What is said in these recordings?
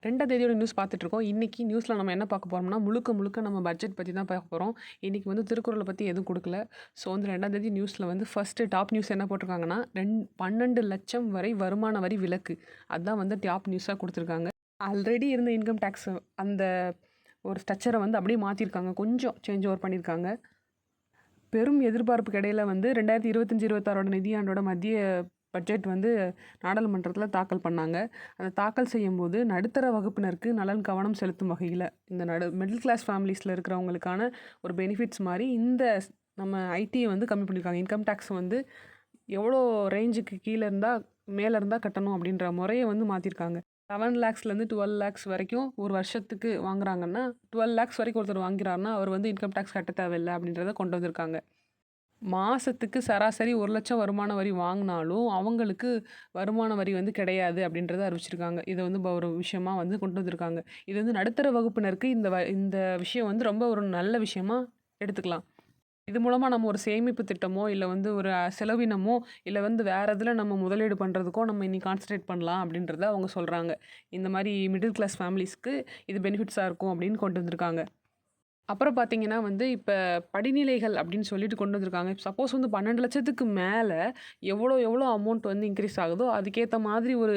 2ஆம் தேதியோட நியூஸ் பார்த்துட்ருக்கோம். இன்னைக்கு நியூஸ்ல நம்ம என்ன பார்க்க போறோம்னா, முழுக்க முழுக்க நம்ம பட்ஜெட் பத்தி தான் பார்க்க போறோம். இன்னைக்கு வந்து திருக்குறள பத்தி எதுவும் குடுக்கல. ஸோ வந்து 2ஆம் தேதி நியூஸ்ல வந்து ஃபர்ஸ்ட்டு டாப் நியூஸ் என்ன போட்டிருக்காங்கன்னா, 12,00,000 வரை வருமான வரி விலக்கு. அதான் வந்து டாப் நியூஸா குடுத்துருக்காங்க. ஆல்ரெடி இருந்த இன்கம் டேக்ஸ் அந்த ஒரு ஸ்ட்ரக்சர வந்து அப்படியே மாத்திருக்காங்க. கொஞ்சம் சேஞ்ச் ஓவர் பண்ணியிருக்காங்க. பெரும் எதிர்பார்ப்புக்கு இடையில வந்து 2025, 26ஓட நிதியாண்டோட மத்திய பட்ஜெட் வந்து நாடாளுமன்றத்தில் தாக்கல் பண்ணாங்க. அதை தாக்கல் செய்யும்போது நடுத்தர வகுப்பினருக்கு நலன் கவனம் செலுத்தும் வகையில் இந்த மிடில் கிளாஸ் ஃபேமிலிஸில் இருக்கிறவங்களுக்கான ஒரு பெனிஃபிட்ஸ் மாதிரி இந்த நம்ம ஐடியை வந்து கம்மி பண்ணியிருக்காங்க. இன்கம் டேக்ஸ் வந்து எவ்வளோ ரேஞ்சுக்கு கீழே இருந்தால் மேலே இருந்தால் கட்டணும் அப்படின்ற முறையை வந்து மாற்றிருக்காங்க. 7 லேக்ஸ்லேருந்து 12 லேக்ஸ் வரைக்கும் ஒரு வருஷத்துக்கு வாங்குறாங்கன்னா 12 லேக்ஸ் வரைக்கும் ஒருத்தர் வாங்கிறாருன்னா அவர் வந்து இன்கம் டேக்ஸ் கட்ட தேவையில்லை அப்படின்றத கொண்டு வந்திருக்காங்க. மாதத்துக்கு சராசரி 1,00,000 வருமான வரி வாங்கினாலும் அவங்களுக்கு வருமான வரி வந்து கிடையாது அப்படின்றத அறிவிச்சிருக்காங்க. இதை வந்து ஒரு விஷயமா வந்து கொண்டு வந்திருக்காங்க. இது வந்து நடுத்தர வகுப்பினருக்கு இந்த விஷயம் வந்து ரொம்ப ஒரு நல்ல விஷயமா எடுத்துக்கலாம். இது மூலமாக நம்ம ஒரு சேமிப்பு திட்டமோ இல்லை வந்து ஒரு செலவினமோ இல்லை வந்து வேறு இதில் நம்ம முதலீடு பண்ணுறதுக்கோ நம்ம இன்னி கான்சன்ட்ரேட் பண்ணலாம் அப்படின்றத அவங்க சொல்கிறாங்க. இந்த மாதிரி மிடில் கிளாஸ் ஃபேமிலிஸ்க்கு இது பெனிஃபிட்ஸாக இருக்கும் அப்படின்னு கொண்டு வந்திருக்காங்க. அப்புறம் பார்த்தீங்கன்னா வந்து இப்போ படிநிலைகள் அப்படின்னு சொல்லிட்டு கொண்டு வந்திருக்காங்க. சப்போஸ் வந்து 12,00,000க்கு மேலே எவ்வளோ அமௌண்ட் வந்து இன்க்ரீஸ் ஆகுதோ அதுக்கேற்ற மாதிரி ஒரு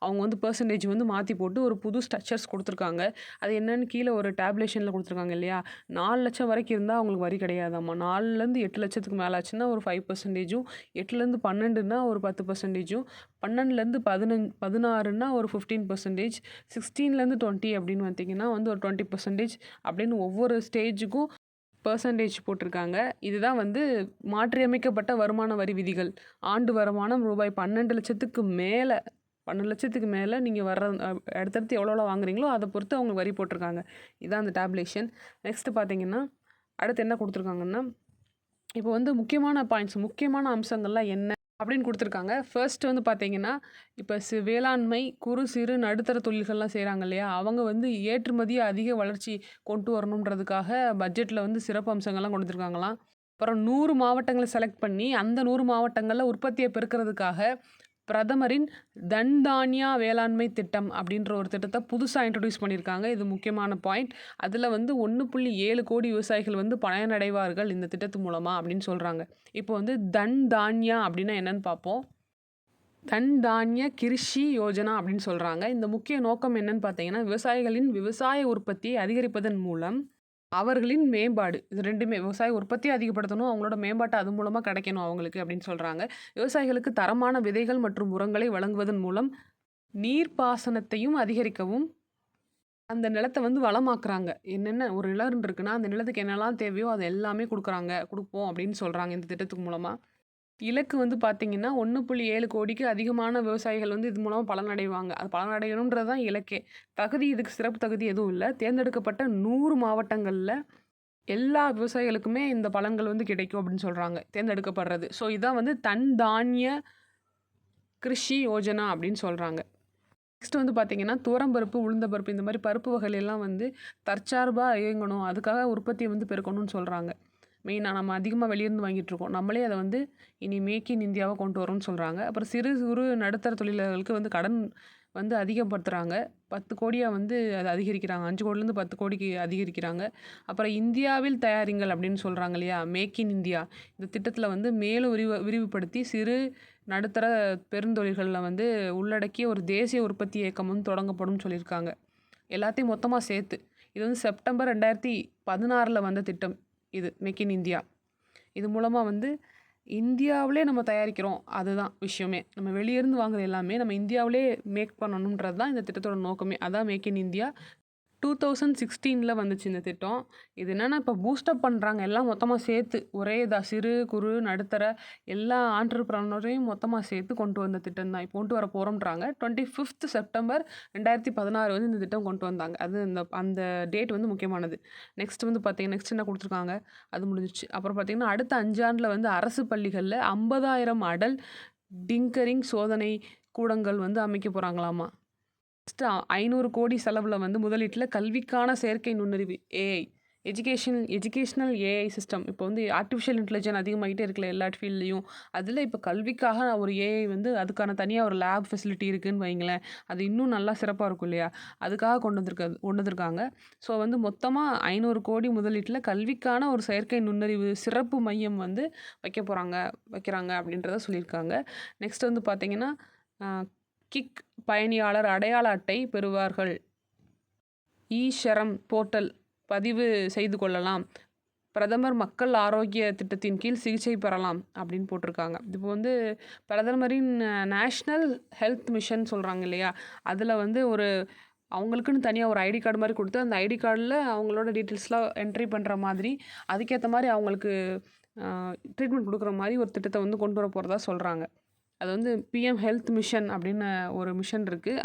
அவங்க வந்து பெர்சன்டேஜ் வந்து மாற்றி போட்டு ஒரு புது ஸ்ட்ரக்சர்ஸ் கொடுத்துருக்காங்க. அது என்னன்னு கீழே ஒரு டேப்லேஷனில் கொடுத்துருக்காங்க இல்லையா? 4,00,000 வரைக்கும் இருந்தால் அவங்களுக்கு வரி கிடையாதாம்மா. 4லேருந்து 8,00,000க்கு மேலே ஆச்சுன்னா ஒரு 5%, 8லேருந்து 12ன்னா ஒரு 10%, 12லேருந்து 16ன்னா ஒரு 15%, 16லேருந்து 20 அப்படின்னு பார்த்தீங்கன்னா வந்து ஒரு 20% அப்படின்னு ஒவ்வொரு ஸ்டேஜுக்கும் பெர்சன்டேஜ் போட்டிருக்காங்க. இதுதான் வந்து மாற்றியமைக்கப்பட்ட வருமான வரி விதிகள். ஆண்டு வருமானம் ரூபாய் 12,00,000க்கு மேலே 12,00,000க்கு மேலே நீங்கள் வர்ற அடுத்தடுத்து எவ்வளோ வாங்குறீங்களோ அதை பொறுத்து அவங்க வரி போட்டிருக்காங்க. இதான் அந்த டேப்லேஷன். நெக்ஸ்ட்டு பார்த்தீங்கன்னா அடுத்து என்ன கொடுத்துருக்காங்கன்னா, இப்போ வந்து முக்கியமான அம்சங்கள்லாம் என்ன அப்படின்னு கொடுத்துருக்காங்க. ஃபர்ஸ்ட் வந்து பார்த்தீங்கன்னா, இப்போ வேளாண்மை, குறு, சிறு, நடுத்தர தொழில்கள்லாம் செய்கிறாங்க இல்லையா? அவங்க வந்து ஏற்றுமதியை அதிக வளர்ச்சி கொண்டு வரணுன்றதுக்காக பட்ஜெட்டில் வந்து சிறப்பு அம்சங்கள்லாம் கொண்டு வந்திருக்காங்களாம். அப்புறம் 100 மாவட்டங்களை செலக்ட் பண்ணி அந்த 100 மாவட்டங்களில் உற்பத்தியை பெருக்கிறதுக்காக பிரதமரின் தன் தானியா வேளாண்மை திட்டம் அப்படின்ற ஒரு திட்டத்தை புதுசாக இன்ட்ரடியூஸ் பண்ணியிருக்காங்க. இது முக்கியமான பாயிண்ட். அதில் வந்து 1.7 கோடி விவசாயிகள் வந்து பயனடைவார்கள் இந்த திட்டத்து மூலமாக அப்படின்னு சொல்கிறாங்க. இப்போ வந்து தன் தானியா அப்படின்னா என்னன்னு பார்ப்போம். தன் தானிய கிருஷி யோஜனா அப்படின்னு சொல்கிறாங்க. இந்த முக்கிய நோக்கம் என்னன்னு பார்த்தீங்கன்னா, விவசாயிகளின் விவசாய உற்பத்தியை அதிகரிப்பதன் மூலம் அவர்களின் மேம்பாடு. இது 2மே விவசாய உற்பத்தியை அதிகப்படுத்தணும், அவங்களோட மேம்பாட்டு அது மூலமாக கிடைக்கணும் அவங்களுக்கு அப்படின்னு சொல்கிறாங்க. விவசாயிகளுக்கு தரமான விதைகள் மற்றும் உரங்களை வழங்குவதன் மூலம் நீர்ப்பாசனத்தையும் அதிகரிக்கவும் அந்த நிலத்தை வந்து வளமாக்குறாங்க. என்னென்ன ஒரு நிலம் இருக்குன்னா அந்த நிலத்துக்கு என்னெல்லாம் தேவையோ அது எல்லாமே கொடுப்போம் அப்படின்னு சொல்கிறாங்க இந்த திட்டத்துக்கு மூலமாக. இலக்கு வந்து பார்த்தீங்கன்னா 1.7 கோடிக்கு அதிகமான விவசாயிகள் வந்து இது மூலமாக பலனடைவாங்க. அது பலனடையணுன்றது தான் இலக்கே. இதுக்கு சிறப்பு தகுதி எதுவும் இல்லை. தேர்ந்தெடுக்கப்பட்ட 100 மாவட்டங்களில் எல்லா விவசாயிகளுக்குமே இந்த பலன்கள் வந்து கிடைக்கும் அப்படின்னு சொல்கிறாங்க தேர்ந்தெடுக்கப்படுறது. ஸோ இதான் வந்து தன் தானிய கிருஷி யோஜனா அப்படின்னு சொல்கிறாங்க. நெக்ஸ்ட் வந்து பார்த்தீங்கன்னா துவரம்பருப்பு, உளுந்தம்பருப்பு இந்த மாதிரி பருப்பு வகைகள் எல்லாம் வந்து தற்சார்பாக இயங்கணும், அதுக்காக உற்பத்தியை வந்து பெருக்கணும்னு சொல்கிறாங்க. மெயினாக நம்ம அதிகமாக வெளியிருந்து வாங்கிட்டுருக்கோம். நம்மளே அதை வந்து இனி மேக் இன் இந்தியாவை கொண்டு வரோம்னு சொல்கிறாங்க. அப்புறம் சிறு குறு நடுத்தர தொழிலாளர்களுக்கு வந்து கடன் வந்து அதிகப்படுத்துகிறாங்க. 10 கோடியாக வந்து அதை அதிகரிக்கிறாங்க. 5 கோடிலேருந்து 10 கோடிக்கு அதிகரிக்கிறாங்க. அப்புறம் இந்தியாவில் தயாரிங்கள் அப்படின்னு சொல்கிறாங்க இல்லையா? மேக் இன் இந்தியா இந்த திட்டத்தில் வந்து மேலும் விரிவுபடுத்தி சிறு நடுத்தர பெருந்தொழில்களில் வந்து உள்ளடக்கிய ஒரு தேசிய உற்பத்தி இயக்கம் வந்து தொடங்கப்படும் சொல்லியிருக்காங்க. எல்லாத்தையும் மொத்தமாக சேர்த்து இது வந்து செப்டம்பர் 2016 வந்த திட்டம். இது மேக் இன் இந்தியா. இது மூலமாக வந்து இந்தியாவிலே நம்ம தயாரிக்கிறோம். அதுதான் விஷயமே. நம்ம வெளியேருந்து வாங்குறது எல்லாமே நம்ம இந்தியாவிலே மேக் பண்ணணுன்றது தான் இந்த திட்டத்தோட நோக்கமே. அதான் மேக் இன் இந்தியா. 2016 வந்துச்சு இந்த திட்டம். இது என்னென்னா இப்போ பூஸ்டப் பண்ணுறாங்க. எல்லாம் மொத்தமாக சேர்த்து ஒரே சிறு குறு நடுத்தர எல்லா ஆண்டர்பிரனரையும் மொத்தமாக சேர்த்து கொண்டு வந்த திட்டம் தான் இப்போ கொண்டு வர போகிறோம்ன்றாங்க. 25 செப்டம்பர் 2016 வந்து இந்த திட்டம் கொண்டு வந்தாங்க. அது அந்த டேட் வந்து முக்கியமானது. நெக்ஸ்ட் வந்து பார்த்தீங்கன்னா நெக்ஸ்ட் என்ன கொடுத்துருக்காங்க அது முடிஞ்சிச்சு. அப்புறம் பார்த்தீங்கன்னா அடுத்த 5 ஆண்டில் வந்து அரசு பள்ளிகளில் 50,000 அடல் டிங்கரிங் சோதனை கூடங்கள் வந்து அமைக்க போகிறாங்களாமா. ஃபஸ்ட்டு 500 கோடி செலவில் வந்து முதலீட்டில் கல்விக்கான செயற்கை நுண்ணறிவு ஏஐ எஜுகேஷ்னல் ஏஐ சிஸ்டம் இப்போ வந்து ஆர்டிஃபிஷியல் இன்டெலிஜென்ஸ் அதிகமாகிட்டே இருக்குல்ல எல்லா ஃபீல்ட்லேயும். அதில் இப்போ கல்விக்காக ஒரு ஏஐ வந்து அதுக்கான தனியாக ஒரு லேப் ஃபெசிலிட்டி இருக்குன்னு வைங்களேன். அது இன்னும் நல்லா சிறப்பாக இருக்கும் இல்லையா? அதுக்காக கொண்டு வந்திருக்காங்க. ஸோ வந்து மொத்தமாக 500 கோடி முதலீட்டில் கல்விக்கான ஒரு செயற்கை நுண்ணறிவு சிறப்பு மையம் வந்து வைக்கிறாங்க அப்படின்றத சொல்லியிருக்காங்க. நெக்ஸ்ட் வந்து பார்த்தீங்கன்னா கிக் பயணியாளர் அடையாள அட்டை பெறுவார்கள். ஷரம் போர்ட்டல் பதிவு செய்து கொள்ளலாம். பிரதமர் மக்கள் ஆரோக்கிய திட்டத்தின் கீழ் சிகிச்சை பெறலாம் அப்படின்னு போட்டிருக்காங்க. இப்போ வந்து பிரதமரின் நேஷ்னல் ஹெல்த் மிஷன் சொல்கிறாங்க இல்லையா? அதில் வந்து அவங்களுக்குன்னு தனியாக ஒரு ஐடி கார்டு மாதிரி கொடுத்து அந்த ஐடி கார்டில் அவங்களோட டீட்டெயில்ஸ்லாம் என்ட்ரி பண்ணுற மாதிரி அதுக்கேற்ற மாதிரி அவங்களுக்கு ட்ரீட்மெண்ட் கொடுக்குற மாதிரி ஒரு திட்டத்தை வந்து கொண்டு வர போகிறதா சொல்கிறாங்க. அது வந்து பிஎம் ஹெல்த் மிஷன் அப்படின்னு ஒரு மிஷன் இருக்குது.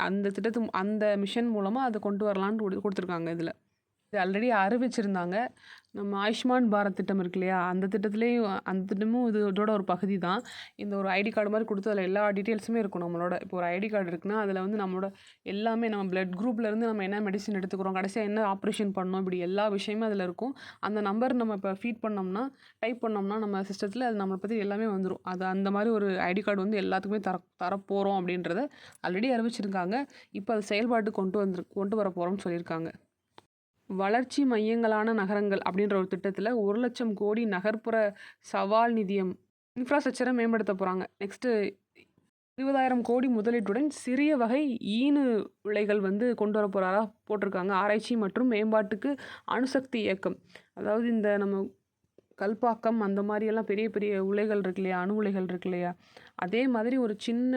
அந்த மிஷன் மூலமாக அதை கொண்டு வரலான்னு கொடுத்துருக்காங்க. இது ஆல்ரெடி அறிவிச்சிருந்தாங்க. நம்ம ஆயுஷ்மான் பாரத் திட்டம் இருக்கு இல்லையா? அந்த திட்டமும் இதோட ஒரு பகுதி தான். இந்த ஒரு ஐடி கார்டு மாதிரி கொடுத்து அதில் எல்லா டீட்டெயில்ஸுமே இருக்கும் நம்மளோட. இப்போ ஒரு ஐடி கார்டு இருக்குன்னா அதில் வந்து நம்மளோட எல்லாமே நம்ம பிளட் குரூப்லேருந்து நம்ம என்ன மெடிசின் எடுத்துக்கிறோம், கடைசியாக என்ன ஆப்ரேஷன் பண்ணோம், இப்படி எல்லா விஷயமும் அதில் இருக்கும். அந்த நம்பர் நம்ம இப்போ டைப் பண்ணோம்னா நம்ம சிஸ்டத்தில் அது நம்மளை பற்றி எல்லாமே வந்துடும். அது அந்த மாதிரி ஒரு ஐடி கார்டு வந்து எல்லாத்துக்குமே தரப்போகிறோம் அப்படின்றத ஆல்ரெடி அறிவிச்சிருக்காங்க. இப்போ அது செயல்பாட்டு கொண்டு வர போகிறோம்னு சொல்லியிருக்காங்க. வளர்ச்சி மையங்களான நகரங்கள் அப்படின்ற ஒரு திட்டத்தில் 1,00,000 கோடி நகர்ப்புற சவால் நிதியம் இன்ஃப்ராஸ்ட்ரக்சரை மேம்படுத்த போகிறாங்க. நெக்ஸ்ட்டு 20,000 கோடி முதலீட்டுடன் சிறிய வகை ஈனு விலைகள் வந்து கொண்டு வர போகிறதா போட்டிருக்காங்க. ஆராய்ச்சி மற்றும் மேம்பாட்டுக்கு அணுசக்தி இயக்கம். அதாவது இந்த நம்ம கல்பாக்கம் அந்த மாதிரியெல்லாம் பெரிய பெரிய உலைகள் இருக்கு இல்லையா? அணு உலைகள் இருக்கு இல்லையா? அதே மாதிரி ஒரு சின்ன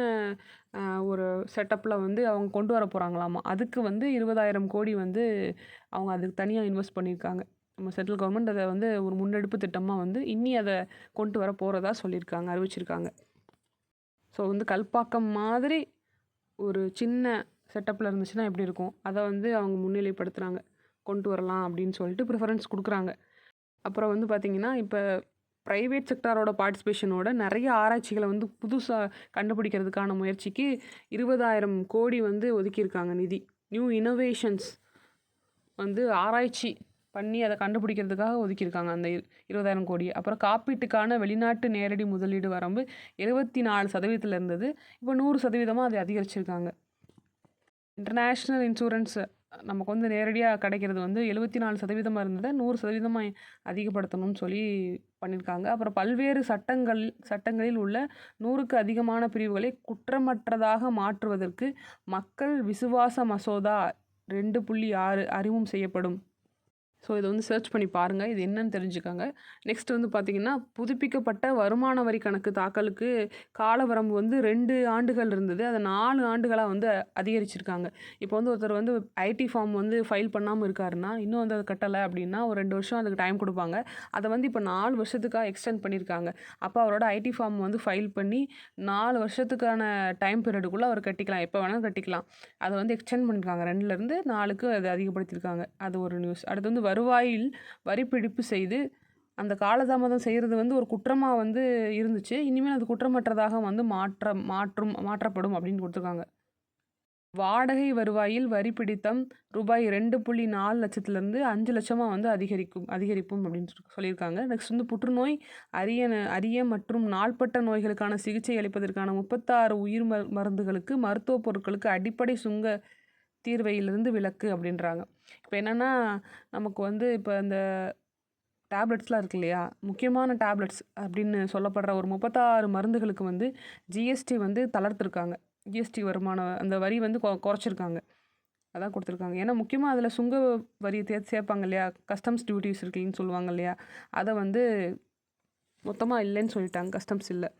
ஒரு செட்டப்பில் வந்து அவங்க கொண்டு வர போகிறாங்களாமா. அதுக்கு வந்து 20,000 கோடி வந்து அவங்க அதுக்கு தனியாக இன்வெஸ்ட் பண்ணியிருக்காங்க. நம்ம சென்ட்ரல் கவர்மெண்ட் அதை வந்து ஒரு முன்னெடுப்பு திட்டமாக வந்து அதை கொண்டு வர போகிறதா அறிவிச்சிருக்காங்க. ஸோ வந்து கல்பாக்கம் மாதிரி ஒரு சின்ன செட்டப்பில் இருந்துச்சுன்னா எப்படி இருக்கும்? அதை வந்து அவங்க முன்னிலைப்படுத்துகிறாங்க. கொண்டு வரலாம் அப்படின்னு சொல்லிட்டு ப்ரிஃபரன்ஸ் கொடுக்குறாங்க. அப்புறம் வந்து பார்த்திங்கன்னா இப்போ ப்ரைவேட் செக்டாரோட பார்ட்டிசிபேஷனோட நிறைய ஆராய்ச்சிகளை வந்து புதுசாக கண்டுபிடிக்கிறதுக்கான முயற்சிக்கு 20,000 கோடி வந்து ஒதுக்கியிருக்காங்க நிதி. நியூ இனோவேஷன்ஸ் வந்து ஆராய்ச்சி பண்ணி அதை கண்டுபிடிக்கிறதுக்காக ஒதுக்கியிருக்காங்க அந்த 20,000 கோடி. அப்புறம் காப்பீட்டுக்கான வெளிநாட்டு நேரடி முதலீடு வரம்பு 74% இருந்தது. இப்போ 100% அதை அதிகரிச்சிருக்காங்க. இன்டர்நேஷ்னல் இன்சூரன்ஸ் நமக்கு வந்து நேரடியாக கிடைக்கிறது வந்து 74% இருந்ததை 100% அதிகப்படுத்தணும்னு சொல்லி பண்ணியிருக்காங்க. அப்புறம் பல்வேறு சட்டங்களில் உள்ள 100க்கு அதிகமான பிரிவுகளை குற்றமற்றதாக மாற்றுவதற்கு மக்கள் விசுவாச மசோதா 2.6 அறிமுகம் செய்யப்படும். ஸோ இதை வந்து சர்ச் பண்ணி பாருங்கள், இது என்னன்னு தெரிஞ்சுக்கோங்க. நெக்ஸ்ட் வந்து பார்த்திங்கன்னா புதுப்பிக்கப்பட்ட வருமான வரி கணக்கு தாக்கலுக்கு காலவரம்பு வந்து 2 ஆண்டுகள் இருந்தது. அதை 4 ஆண்டுகளாக வந்து அதிகரிச்சிருக்காங்க. இப்போ வந்து ஒருத்தர் வந்து ஐடி ஃபார்ம் வந்து ஃபைல் பண்ணாமல் இருக்காருன்னா இன்னும் வந்து அதை கட்டலை அப்படின்னா ஒரு 2 வருஷம் அதுக்கு டைம் கொடுப்பாங்க. அதை வந்து இப்போ 4 வருஷத்துக்காக எக்ஸ்டெண்ட் பண்ணியிருக்காங்க. அப்போ அவரோட ஐடி ஃபார்ம் வந்து ஃபைல் பண்ணி 4 வருஷத்துக்கான டைம் பீரியடுக்குள்ளே அவர் கட்டிக்கலாம், எப்போ வேணாலும் கட்டிக்கலாம். அதை வந்து எக்ஸ்டெண்ட் பண்ணியிருக்காங்க. 2லேருந்து 4க்கு அதை அதிகப்படுத்தியிருக்காங்க. அது ஒரு நியூஸ். அடுத்து வந்து வருவாயில் வரி பிடிப்பு செய்து அந்த காலதாமதம் செய்கிறது வந்து ஒரு குற்றமாக வந்து இருந்துச்சு. இனிமேல் அது குற்றமற்றதாக வந்து மாற்றப்படும் அப்படின்னு கொடுத்துருக்காங்க. வாடகை வருவாயில் வரி பிடித்தம் ரூபாய் 2.4 லட்சத்துலேருந்து 5 லட்சமாக வந்து அதிகரிப்பும் அப்படின்னு சொல்லியிருக்காங்க. நெக்ஸ்ட் வந்து புற்றுநோய், அரிய மற்றும் நாள்பட்ட நோய்களுக்கான சிகிச்சை அளிப்பதற்கான 36 உயிர் மருந்துகளுக்கு மருத்துவ பொருட்களுக்கு அடிப்படை சுங்க தீர்வையிலிருந்து விலக்கு அப்படின்றாங்க. இப்போ என்னென்னா நமக்கு வந்து இப்போ இந்த டேப்லெட்ஸ்லாம் இருக்கு இல்லையா? முக்கியமான டேப்லெட்ஸ் அப்படின்னு சொல்லப்படுற ஒரு 36 மருந்துகளுக்கு வந்து ஜிஎஸ்டி வந்து தளர்த்திருக்காங்க. ஜிஎஸ்டி வருமானம் அந்த வரி வந்து குறைச்சிருக்காங்க. அதான் கொடுத்துருக்காங்க. ஏன்னா முக்கியமாக அதில் சுங்க வரி சேர்ப்பாங்க இல்லையா? கஸ்டம்ஸ் டியூட்டிஸ் இருக்குன்னு சொல்லுவாங்க இல்லையா? அதை வந்து மொத்தமாக இல்லைன்னு சொல்லிட்டாங்க. கஸ்டம்ஸ் இல்லை.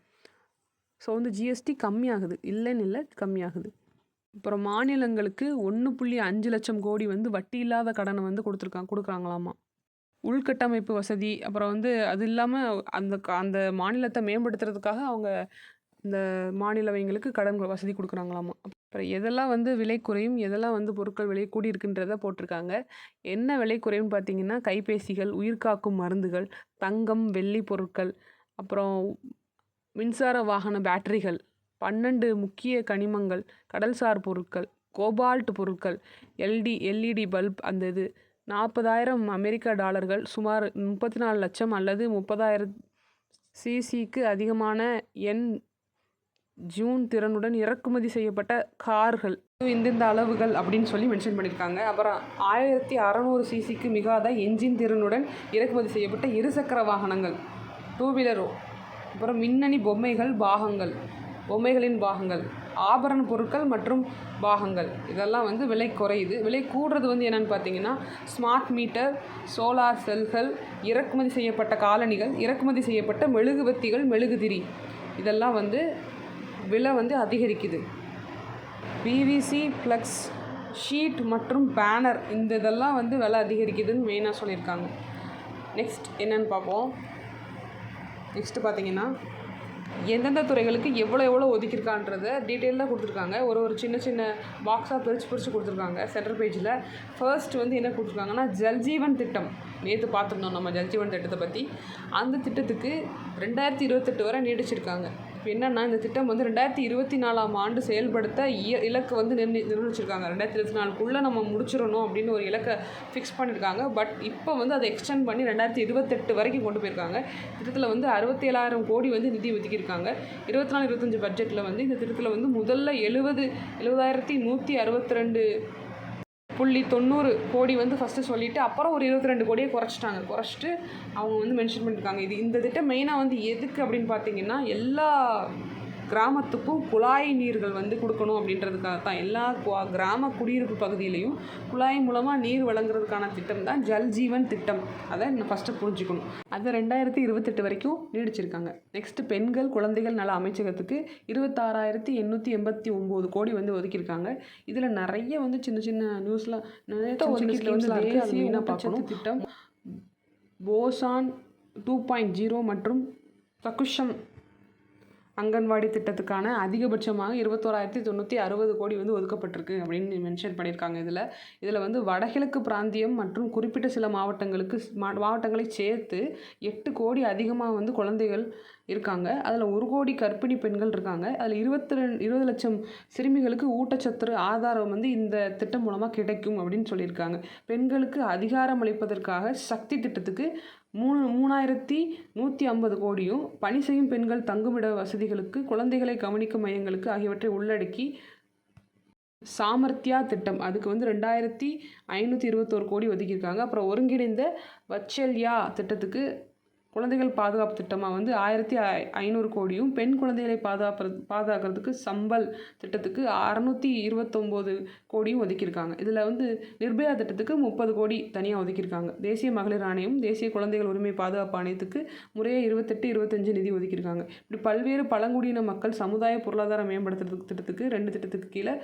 ஸோ வந்து ஜிஎஸ்டி கம்மியாகுது, இல்லைன்னு இல்லை, கம்மியாகுது. அப்புறம் மாநிலங்களுக்கு 1.5 லட்சம் கோடி வந்து வட்டி இல்லாத கடனை வந்து கொடுக்குறாங்களாமா. உள்கட்டமைப்பு வசதி, அப்புறம் வந்து அது இல்லாமல் அந்த மாநிலத்தை மேம்படுத்துறதுக்காக அவங்க இந்த மாநிலவைங்களுக்கு கடன் வசதி கொடுக்குறாங்களாமா. அப்புறம் எதெல்லாம் வந்து விலை குறையும், எதெல்லாம் வந்து பொருட்கள் விலை கூடி இருக்குன்றதை போட்டிருக்காங்க. என்ன விலை குறையும்னு பார்த்தீங்கன்னா கைபேசிகள், உயிர்காக்கும் மருந்துகள், தங்கம், வெள்ளி பொருட்கள், அப்புறம் மின்சார வாகன பேட்டரிகள், 12 முக்கிய கனிமங்கள், கடல்சார் பொருட்கள், கோபால்ட் பொருட்கள், எல்இடி பல்ப், அந்த இது 40,000 அமெரிக்க டாலர்கள் சுமார் 34 லட்சம் அல்லது 30,000 சிசிக்கு அதிகமான எண் ஜூன் திறனுடன் இறக்குமதி செய்யப்பட்ட கார்கள். இந்தந்த அளவுகள் அப்படின்னு சொல்லி மென்ஷன் பண்ணியிருக்காங்க. அப்புறம் 1600 சிசிக்கு மிகாத என்ஜின் திறனுடன் இறக்குமதி செய்யப்பட்ட இருசக்கர வாகனங்கள், டூ வீலரோ. அப்புறம் மின்னணு பொம்மைகளின் பாகங்கள், ஆபரண பொருட்கள் மற்றும் பாகங்கள், இதெல்லாம் வந்து விலை குறையுது. விலை கூடுறது வந்து என்னென்னு பார்த்தீங்கன்னா ஸ்மார்ட் மீட்டர், சோலார் செல்கள், இறக்குமதி செய்யப்பட்ட காலணிகள், இறக்குமதி செய்யப்பட்ட மெழுகுவர்த்திகள், மெழுகுதிரி, இதெல்லாம் வந்து விலை வந்து அதிகரிக்குது. பிவிசி ஃப்ளக்ஸ் ஷீட் மற்றும் பேனர், இதெல்லாம் வந்து விலை அதிகரிக்குதுன்னு மெயினாக சொல்லியிருக்காங்க. நெக்ஸ்ட் என்னென்னு பார்ப்போம். நெக்ஸ்ட்டு பார்த்தீங்கன்னா எந்தெந்த துறைகளுக்கு எவ்வளோ ஒதுக்கியிருக்கான்றதை டீட்டெயிலாக கொடுத்துருக்காங்க. ஒரு சின்ன சின்ன பாக்ஸாக பிரித்து கொடுத்துருக்காங்க சென்ட்ரல் பேஜில். ஃபர்ஸ்ட் வந்து என்ன கொடுத்துருக்காங்கன்னா ஜல்ஜீவன் திட்டம். நேற்று பார்த்துருந்தோம் நம்ம ஜல்ஜீவன் திட்டத்தை பற்றி. அந்த திட்டத்துக்கு 2028 வரை நீடிச்சிருக்காங்க. இப்போ என்னென்னா இந்த திட்டம் வந்து 2024ஆம் ஆண்டு செயல்படுத்த இலக்கு வந்து நிர்ணயிச்சிருக்காங்க. 2024க்குள்ளே நம்ம முடிச்சிடணும் அப்படின்னு ஒரு இலக்கை ஃபிக்ஸ் பண்ணியிருக்காங்க. பட் இப்போ வந்து அதை எக்ஸ்டெண்ட் பண்ணி 2028 வரைக்கும் கொண்டு போயிருக்காங்க. திட்டத்தில் வந்து 67,000 கோடி வந்து நிதி ஒதுக்கியிருக்காங்க. 24-25 பட்ஜெட்டில் வந்து இந்த திட்டத்தில் வந்து முதல்ல 70,162.90 கோடி வந்து ஃபஸ்ட்டு சொல்லிவிட்டு அப்புறம் ஒரு 22 கோடியை குறைச்சிட்டு அவங்க வந்து மென்ஷன் பண்ணியிருக்காங்க. இந்த திட்டம் மெயினாக வந்து எதுக்கு அப்படின்னு பார்த்தீங்கன்னா எல்லா கிராமத்துக்கும் குழாய் நீர்கள் வந்து கொடுக்கணும் அப்படின்றதுக்காக தான். எல்லா கிராம குடியிருப்பு பகுதியிலையும் குழாய் மூலமாக நீர் வழங்குறதுக்கான திட்டம் தான் ஜல் ஜீவன் திட்டம். அதை ஃபஸ்ட்டு புரிஞ்சுக்கணும். அதை 2028 வரைக்கும் நீடிச்சிருக்காங்க. நெக்ஸ்ட்டு பெண்கள் குழந்தைகள் நல அமைச்சகத்துக்கு 26,889 கோடி வந்து ஒதுக்கியிருக்காங்க. இதில் நிறைய வந்து சின்ன சின்ன நியூஸ்லாம் நிறைய பார்க்கணும். திட்டம் போஷான் 2.0 மற்றும் சகுஷம் அங்கன்வாடி திட்டத்துக்கான அதிகபட்சமாக 21,960 கோடி வந்து ஒதுக்கப்பட்டிருக்கு அப்படின்னு மென்ஷன் பண்ணியிருக்காங்க. இதில் வந்து வடகிழக்கு பிராந்தியம் மற்றும் குறிப்பிட்ட சில மாவட்டங்களை சேர்த்து 8 கோடி அதிகமாக வந்து குழந்தைகள் இருக்காங்க. அதில் 1 கோடி கர்ப்பிணி பெண்கள் இருக்காங்க. அதில் 20 லட்சம் சிறுமிகளுக்கு ஊட்டச்சத்து ஆதாரம் வந்து இந்த திட்டம் மூலமாக கிடைக்கும் அப்படின்னு சொல்லியிருக்காங்க. பெண்களுக்கு அதிகாரம் அளிப்பதற்காக சக்தி திட்டத்துக்கு 3,150 கோடியும், பணி செய்யும் பெண்கள் தங்குமிட வசதிகளுக்கு, குழந்தைகளை கவனிக்கும் மையங்களுக்கு ஆகியவற்றை உள்ளடக்கி சாமர்த்தியா திட்டம் அதுக்கு வந்து 2,521 கோடி ஒதுக்கியிருக்காங்க. அப்புறம் ஒருங்கிணைந்த வத்சல்யா திட்டத்துக்கு குழந்தைகள் பாதுகாப்பு திட்டமாக வந்து 1,500 கோடியும், பெண் குழந்தைகளை பாதுகாக்கிறதுக்கு சம்பல் திட்டத்துக்கு 629 கோடியும் ஒதுக்கியிருக்காங்க. இதில் வந்து நிர்பயா திட்டத்துக்கு 30 கோடி தனியாக ஒதுக்கியிருக்காங்க. தேசிய மகளிர் ஆணையம், தேசிய குழந்தைகள் உரிமை பாதுகாப்பு ஆணையத்துக்கு முறையே 28, 25 நிதி ஒதுக்கியிருக்காங்க. இப்படி பல்வேறு பழங்குடியின மக்கள் சமுதாய பொருளாதார மேம்படுத்துறதுக்கு திட்டத்துக்கு 2 திட்டத்துக்கு கீழே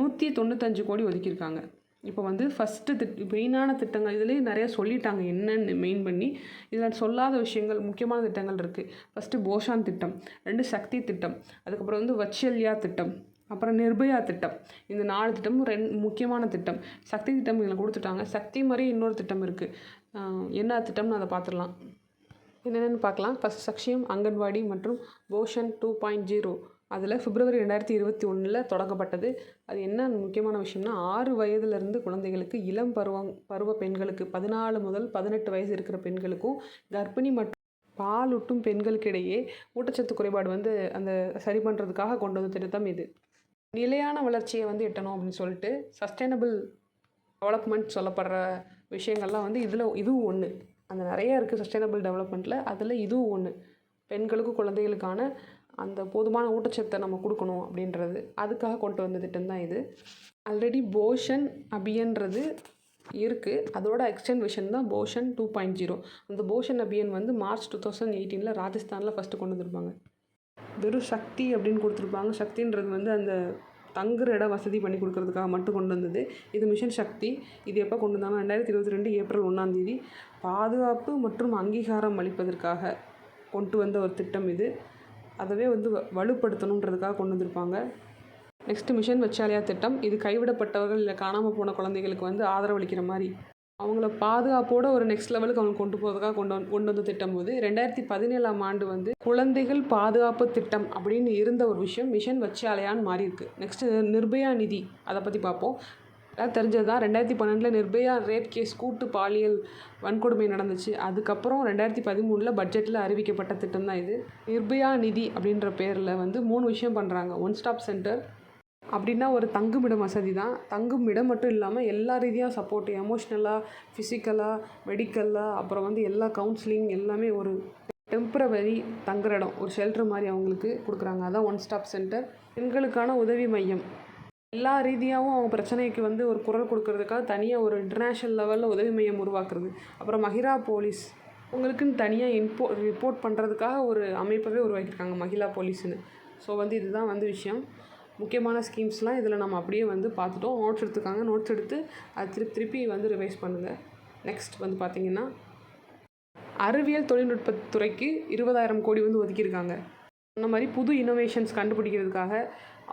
195 கோடி ஒதுக்கியிருக்காங்க. இப்போ வந்து ஃபஸ்ட்டு மெயினான திட்டங்கள் இதுலேயே நிறையா சொல்லிட்டாங்க என்னென்னு மெயின் பண்ணி. இதில் சொல்லாத விஷயங்கள் முக்கியமான திட்டங்கள் இருக்குது. ஃபஸ்ட்டு போஷான் திட்டம், 2 சக்தி திட்டம், அதுக்கப்புறம் வந்து வத்சல்யா திட்டம், அப்புறம் நிர்பயா திட்டம். இந்த 4 திட்டமும் முக்கியமான திட்டம். சக்தி திட்டம் இதில் கொடுத்துட்டாங்க. சக்தி மாதிரி இன்னொரு திட்டம் இருக்குது. என்ன திட்டம்னு அதை பார்த்துடலாம். என்னென்னு பார்க்கலாம். ஃபஸ்ட் சக்ஷியம் அங்கன்வாடி மற்றும் போஷன் 2.0 அதில் பிப்ரவரி 2021 தொடங்கப்பட்டது. அது என்ன முக்கியமான விஷயம்னா 6 வயதிலிருந்து குழந்தைகளுக்கு, இளம் பருவ பெண்களுக்கு, 14 முதல் 18 வயசு இருக்கிற பெண்களுக்கும், கர்ப்பிணி மற்றும் பாலூட்டும் பெண்களுக்கிடையே ஊட்டச்சத்து குறைபாடு வந்து அந்த சரி பண்ணுறதுக்காக கொண்டு வந்த திட்டம் இது. நிலையான வளர்ச்சியை வந்து எட்டணும் அப்படின்னு சொல்லிட்டு சஸ்டைனபிள் டெவலப்மெண்ட் சொல்லப்படுற விஷயங்கள்லாம் வந்து இதுவும் ஒன்று. அந்த நிறைய இருக்குது சஸ்டைனபிள் டெவலப்மெண்ட்டில். அதில் இதுவும் ஒன்று. பெண்களுக்கும் குழந்தைகளுக்கான அந்த போதுமான ஊட்டச்சத்தை நம்ம கொடுக்கணும் அப்படின்றது அதுக்காக கொண்டு வந்த திட்டம் தான் இது. ஆல்ரெடி போஷன் அபியன்றது இருக்குது. அதோட எக்ஸ்டென்ஷன் தான் போஷன் 2.0. அந்த போஷன் அபியன் வந்து மார்ச் 2018 ராஜஸ்தானில் ஃபஸ்ட்டு கொண்டு வந்திருப்பாங்க. வெறும் சக்தி அப்படின்னு கொடுத்துருப்பாங்க. சக்தின்றது வந்து அந்த தங்குற இடம் வசதி பண்ணி கொடுக்கறதுக்காக மட்டும் கொண்டு வந்தது. இது மிஷன் சக்தி. இது எப்போ கொண்டு வந்தாங்க? 2022 ஏப்ரல் 1 பாதுகாப்பு மற்றும் அங்கீகாரம் அளிப்பதற்காக கொண்டு வந்த ஒரு திட்டம் இது. அதவே வந்து வலுப்படுத்தணுன்றதுக்காக கொண்டு வந்திருப்பாங்க. நெக்ஸ்ட்டு மிஷன் வத்சல்யா திட்டம். இது கைவிடப்பட்டவர்கள் இல்லை காணாமல் போன குழந்தைகளுக்கு வந்து ஆதரவளிக்கிற மாதிரி அவங்கள பாதுகாப்போட ஒரு நெக்ஸ்ட் லெவலுக்கு அவங்க கொண்டு போகிறதுக்காக கொண்டு வந்த திட்டம் போது 2017ஆம் ஆண்டு வந்து குழந்தைகள் பாதுகாப்பு திட்டம் அப்படின்னு இருந்த ஒரு விஷயம் மிஷன் வத்சல்யான்னு மாறி இருக்குது. நெக்ஸ்ட்டு நிர்பயா நிதி, அதை பற்றி பார்ப்போம். எல்லாம் தெரிஞ்சது தான். 2012 நிர்பயா ரேப் கேஸ் கூட்டு பாலியல் வன்கொடுமை நடந்துச்சு. அதுக்கப்புறம் 2013 பட்ஜெட்டில் அறிவிக்கப்பட்ட திட்டம் தான் இது. நிர்பயா நிதி அப்படின்ற பேரில் வந்து 3 விஷயம் பண்ணுறாங்க. ஒன் ஸ்டாப் சென்டர் அப்படின்னா ஒரு தங்குமிடம் வசதி தான். தங்குமிடம் மட்டும் இல்லாமல் எல்லா ரீதியாக சப்போர்ட், எமோஷ்னலாக, ஃபிசிக்கலாக, மெடிக்கலாக, அப்புறம் வந்து எல்லா கவுன்சிலிங் எல்லாமே ஒரு டெம்பரவரி தங்குற இடம், ஒரு ஷெல்டர் மாதிரி அவங்களுக்கு கொடுக்குறாங்க. அதான் ஒன் ஸ்டாப் சென்டர். பெண்களுக்கான உதவி மையம், எல்லா ரீதியாகவும் அவங்க பிரச்சனைக்கு வந்து ஒரு குரல் கொடுக்கறதுக்காக தனியாக ஒரு இன்டர்நேஷ்னல் லெவலில் உதவி மையம் உருவாக்குறது. அப்புறம் மஹிரா போலீஸ், அவங்களுக்குன்னு தனியாக ரிப்போர்ட் பண்ணுறதுக்காக ஒரு அமைப்பவே உருவாக்கியிருக்காங்க, மகிழா போலீஸ்னு. ஸோ வந்து இதுதான் வந்து விஷயம். முக்கியமான ஸ்கீம்ஸ்லாம் இதில் நம்ம அப்படியே வந்து பார்த்துட்டோம். நோட்ஸ் எடுத்துக்காங்க. நோட்ஸ் எடுத்து அது திருப்பி வந்து ரிவைஸ் பண்ணுங்கள். நெக்ஸ்ட் வந்து பார்த்திங்கன்னா, அறிவியல் தொழில்நுட்பத்துறைக்கு 20,000 கோடி வந்து ஒதுக்கியிருக்காங்க. அந்த மாதிரி புது இன்னோவேஷன்ஸ் கண்டுபிடிக்கிறதுக்காக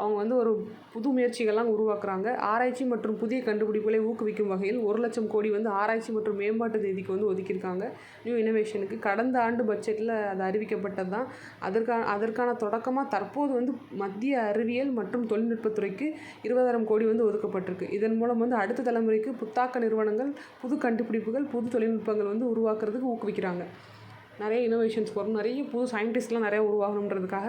அவங்க வந்து ஒரு புது முயற்சிகள்லாம் உருவாக்குறாங்க. ஆராய்ச்சி மற்றும் புதிய கண்டுபிடிப்புகளை ஊக்குவிக்கும் வகையில் 1,00,000 கோடி வந்து ஆராய்ச்சி மற்றும் மேம்பாட்டு நிதிக்கு வந்து ஒதுக்கியிருக்காங்க. நியூ இன்னோவேஷனுக்கு கடந்த ஆண்டு பட்ஜெட்டில் அது அறிவிக்கப்பட்டது தான். அதற்கான தொடக்கமாக தற்போது வந்து மத்திய அறிவியல் மற்றும் தொழில்நுட்பத்துறைக்கு 20,000 கோடி வந்து ஒதுக்கப்பட்டிருக்கு. இதன் மூலம் வந்து அடுத்த தலைமுறைக்கு புத்தாக்க நிறுவனங்கள், புது கண்டுபிடிப்புகள், புது தொழில்நுட்பங்கள் வந்து உருவாக்குறதுக்கு ஊக்குவிக்கிறாங்க. நிறைய இன்னோவேஷன்ஸ் வரும், நிறைய புது சயின்டிஸ்ட்லாம் நிறையா உருவாகணுன்றதுக்காக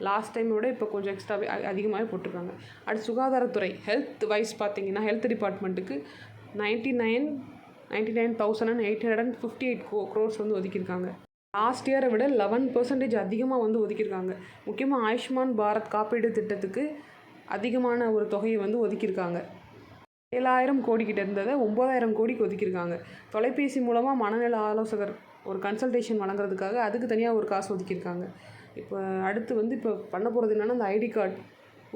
லாஸ்ட் டைமை விட இப்போ கொஞ்சம் எக்ஸ்ட்ராவே அதிகமாகவே போட்டிருக்காங்க. அடுத்து சுகாதாரத்துறை, ஹெல்த் வைஸ் பார்த்திங்கன்னா ஹெல்த் டிபார்ட்மெண்ட்டுக்கு 99,858 crores வந்து ஒதுக்கியிருக்காங்க. லாஸ்ட் இயரை விட 11% அதிகமாக வந்து ஒதுக்கியிருக்காங்க. முக்கியமாக ஆயுஷ்மான் பாரத் காப்பீடு திட்டத்துக்கு அதிகமான ஒரு தொகையை வந்து ஒதுக்கியிருக்காங்க. 7,000 கோடி கிட்ட இருந்ததை 9,000 கோடிக்கு ஒதுக்கியிருக்காங்க. தொலைபேசி மூலமாக மனநல ஆலோசகர் ஒரு கன்சல்டேஷன் வழங்குறதுக்காக அதுக்கு தனியாக ஒரு காசு ஒதுக்கியிருக்காங்க. இப்போ அடுத்து வந்து இப்போ பண்ண போகிறது என்னென்னா, அந்த ஐடி கார்டு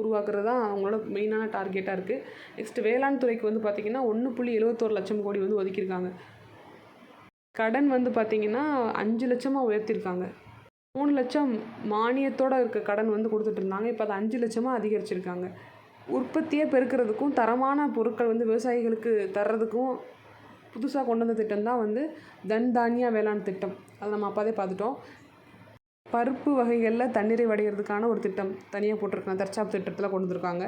உருவாக்குறது தான் அவங்களோட மெயினான டார்கெட்டாக இருக்குது. நெக்ஸ்ட்டு வேளாண் துறைக்கு வந்து பார்த்திங்கன்னா 1.71 லட்சம் கோடி வந்து ஒதுக்கியிருக்காங்க. கடன் வந்து பார்த்திங்கன்னா 5 லட்சமாக உயர்த்தியிருக்காங்க. 3 லட்சம் மானியத்தோடு இருக்க கடன் வந்து கொடுத்துட்டு இருந்தாங்க. இப்போ அதை 5 லட்சமாக அதிகரிச்சிருக்காங்க. உற்பத்தியை பெருக்கிறதுக்கும் தரமான பொருட்கள் வந்து விவசாயிகளுக்கு தர்றதுக்கும் புதுசாக கொண்டு வந்த திட்டம் தான் வந்து தன் தானியா வேளாண் திட்டம். அதை நம்ம அப்போதே பார்த்துட்டோம். பருப்பு வகைகளில் தண்ணீரை வடைகிறதுக்கான ஒரு திட்டம் தனியாக போட்டிருக்காங்க, தற்சாப் திட்டத்தில் கொண்டு வந்திருக்காங்க.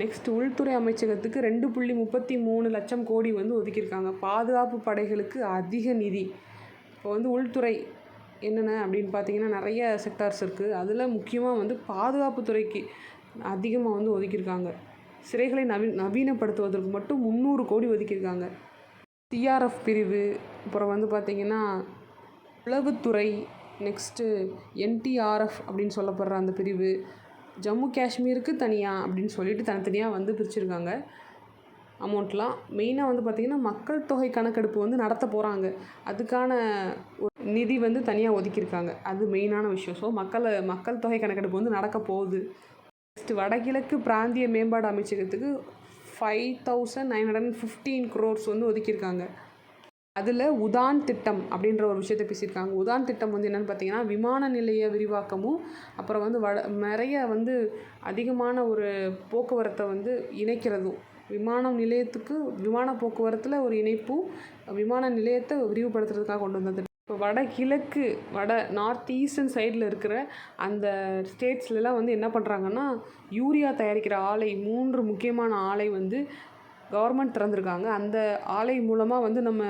நெக்ஸ்ட் உள்துறை அமைச்சகத்துக்கு 2.33 லட்சம் கோடி வந்து ஒதுக்கியிருக்காங்க. பாதுகாப்பு படைகளுக்கு அதிக நிதி. இப்போ வந்து உள்துறை என்னென்ன அப்படின்னு பார்த்தீங்கன்னா நிறைய செக்டார்ஸ் இருக்குது. அதில் முக்கியமாக வந்து பாதுகாப்பு துறைக்கு அதிகமாக வந்து ஒதுக்கியிருக்காங்க. சிறைகளை நவீனப்படுத்துவதற்கு மட்டும் 300 கோடி ஒதுக்கியிருக்காங்க. சிஆர்எஃப் பிரிவு, அப்புறம் வந்து பார்த்திங்கன்னா உளவுத்துறை, நெக்ஸ்ட்டு என்டிஆர்எஃப் அப்படின்னு சொல்லப்படுற அந்த பிரிவு, ஜம்மு காஷ்மீருக்கு தனியாக அப்படின்னு சொல்லிட்டு தனித்தனியாக வந்து பிரிச்சுருக்காங்க அமௌண்ட்லாம். மெயினாக வந்து பார்த்திங்கன்னா மக்கள் தொகை கணக்கெடுப்பு வந்து நடத்த போகிறாங்க. அதுக்கான நிதி வந்து தனியாக ஒதுக்கியிருக்காங்க. அது மெயினான விஷயம். ஸோ மக்கள் தொகை கணக்கெடுப்பு வந்து நடக்க போகுது. நெக்ஸ்ட்டு வடகிழக்கு பிராந்திய மேம்பாடு அமைச்சகத்துக்கு 5,915 crores வந்து ஒதுக்கியிருக்காங்க. அதில் உதான் திட்டம் அப்படின்ற ஒரு விஷயத்தை பேசியிருக்காங்க. உதான் திட்டம் வந்து என்னென்னு பார்த்தீங்கன்னா, விமான நிலைய விரிவாக்கமும், அப்புறம் வந்து நிறைய வந்து அதிகமான ஒரு போக்குவரத்தை வந்து இணைக்கிறதும், விமான நிலையத்துக்கு விமான போக்குவரத்தில் ஒரு இணைப்பும், விமான நிலையத்தை விரிவுபடுத்துறதுக்காக கொண்டு வந்தது. இப்போ வடகிழக்கு நார்த் ஈஸ்டர்ன் சைடில் இருக்கிற அந்த ஸ்டேட்ஸ்லாம் வந்து என்ன பண்ணுறாங்கன்னா, யூரியா தயாரிக்கிற ஆலை 3 முக்கியமான ஆலை வந்து கவர்மெண்ட் திறந்துருக்காங்க. அந்த ஆலை மூலமாக வந்து நம்ம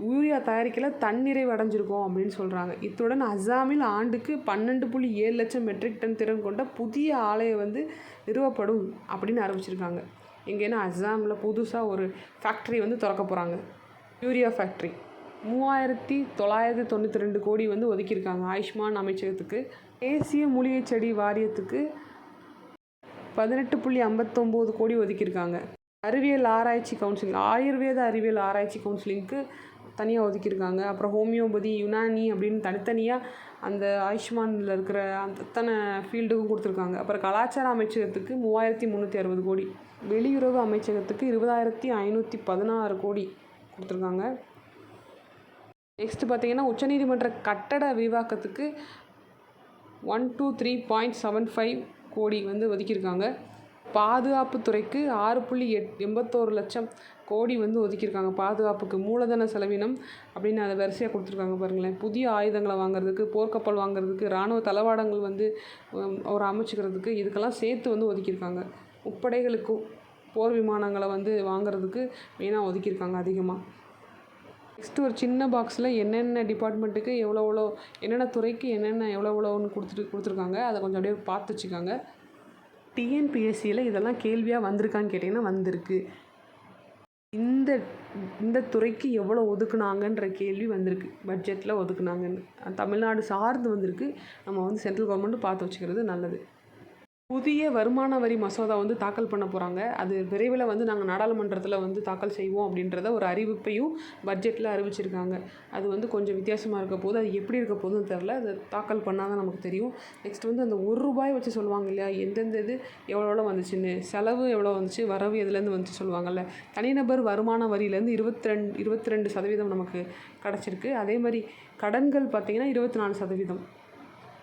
யூரியா தயாரிக்கல தன்னிறைவு அடைஞ்சிருக்கோம் அப்படின்னு சொல்கிறாங்க. இத்துடன் அஸ்ஸாமில் ஆண்டுக்கு 12.7 லட்சம் மெட்ரிக் டன் திறன் கொண்ட புதிய ஆலையை வந்து நிறுவப்படும் அப்படின்னு அறிவிச்சிருக்காங்க. எங்கேன்னா அஸ்ஸாமில் புதுசாக ஒரு ஃபேக்ட்ரி வந்து திறக்க போகிறாங்க, யூரியா ஃபேக்ட்ரி. 3,992 கோடி வந்து ஒதுக்கியிருக்காங்க ஆயுஷ்மான் அமைச்சகத்துக்கு. தேசிய மூலிகை செடி வாரியத்துக்கு 18.59 கோடி ஒதுக்கியிருக்காங்க. அறிவியல் ஆராய்ச்சி கவுன்சிலிங், ஆயுர்வேத அறிவியல் ஆராய்ச்சி கவுன்சிலிங்க்கு தனியாக ஒதுக்கியிருக்காங்க. அப்புறம் ஹோமியோபதி, யுனானி அப்படின்னு தனித்தனியாக அந்த ஆயுஷ்மானில் இருக்கிற அத்தனை ஃபீல்டுக்கும் கொடுத்துருக்காங்க. அப்புறம் கலாச்சார அமைச்சகத்துக்கு 3,360 கோடி. வெளியுறவு அமைச்சகத்துக்கு 20,516 கோடி கொடுத்துருக்காங்க. நெக்ஸ்ட்டு பார்த்திங்கன்னா, உச்சநீதிமன்ற கட்டட விரிவாக்கத்துக்கு 123.75 கோடி வந்து ஒதுக்கியிருக்காங்க. பாதுகாப்புத்துறைக்கு 6.81 லட்சம் கோடி வந்து ஒதுக்கியிருக்காங்க. பாதுகாப்புக்கு மூலதன செலவினம் அப்படின்னு அதை வரிசையாக கொடுத்துருக்காங்க பாருங்களேன். புதிய ஆயுதங்களை வாங்குறதுக்கு, போர்க்கப்பல் வாங்குறதுக்கு, இராணுவ தளவாடங்கள் வந்து ஒரு அமைச்சுக்கிறதுக்கு, இதுக்கெல்லாம் சேர்த்து வந்து ஒதுக்கியிருக்காங்க. முப்படைகளுக்கும் போர் விமானங்களை வந்து வாங்குறதுக்கு மெயினாக ஒதுக்கியிருக்காங்க அதிகமாக. நெக்ஸ்ட்டு ஒரு சின்ன பாக்ஸில் என்னென்ன டிபார்ட்மெண்ட்டுக்கு எவ்வளோ என்னென்ன துறைக்கு என்னென்ன எவ்வளோன்னு கொடுத்துருக்காங்க. அதை கொஞ்சம் அப்படியே பார்த்து வச்சுக்காங்க. டிஎன்பிஎஸ்சியில் இதெல்லாம் கேள்வியாக வந்திருக்கான்னு கேட்டிங்கன்னா வந்திருக்கு. இந்த இந்த துறைக்கு எவ்வளோ ஒதுக்குனாங்கன்ற கேள்வி வந்திருக்கு. பட்ஜெட்டில் ஒதுக்குனாங்கன்னு தமிழ்நாடு சார்ந்து வந்திருக்கு. நம்ம வந்து சென்ட்ரல் கவர்மெண்ட்டு பார்த்து வச்சுக்கிறது நல்லது. புதிய வருமான வரி மசோதா வந்து தாக்கல் பண்ண போகிறாங்க. அது விரைவில் வந்து நாங்கள் நாடாளுமன்றத்தில் வந்து தாக்கல் செய்வோம் அப்படின்றத ஒரு அறிவிப்பையும் பட்ஜெட்டில் அறிவிச்சிருக்காங்க. அது வந்து கொஞ்சம் வித்தியாசமாக இருக்க போது, அது எப்படி இருக்க போதுன்னு தெரில. அது தாக்கல் பண்ணால் தான் நமக்கு தெரியும். நெக்ஸ்ட் வந்து அந்த ₹1 வச்சு சொல்லுவாங்க இல்லையா, எந்தெந்த இது எவ்வளோ வந்துச்சுன்னு, செலவு எவ்வளோ வந்துச்சு, வரவு எதுலேருந்து வந்துச்சு சொல்லுவாங்கள்ல. தனிநபர் வருமான வரியிலேருந்து 22% நமக்கு கிடச்சிருக்கு. அதே மாதிரி கடன்கள் பார்த்திங்கன்னா 24%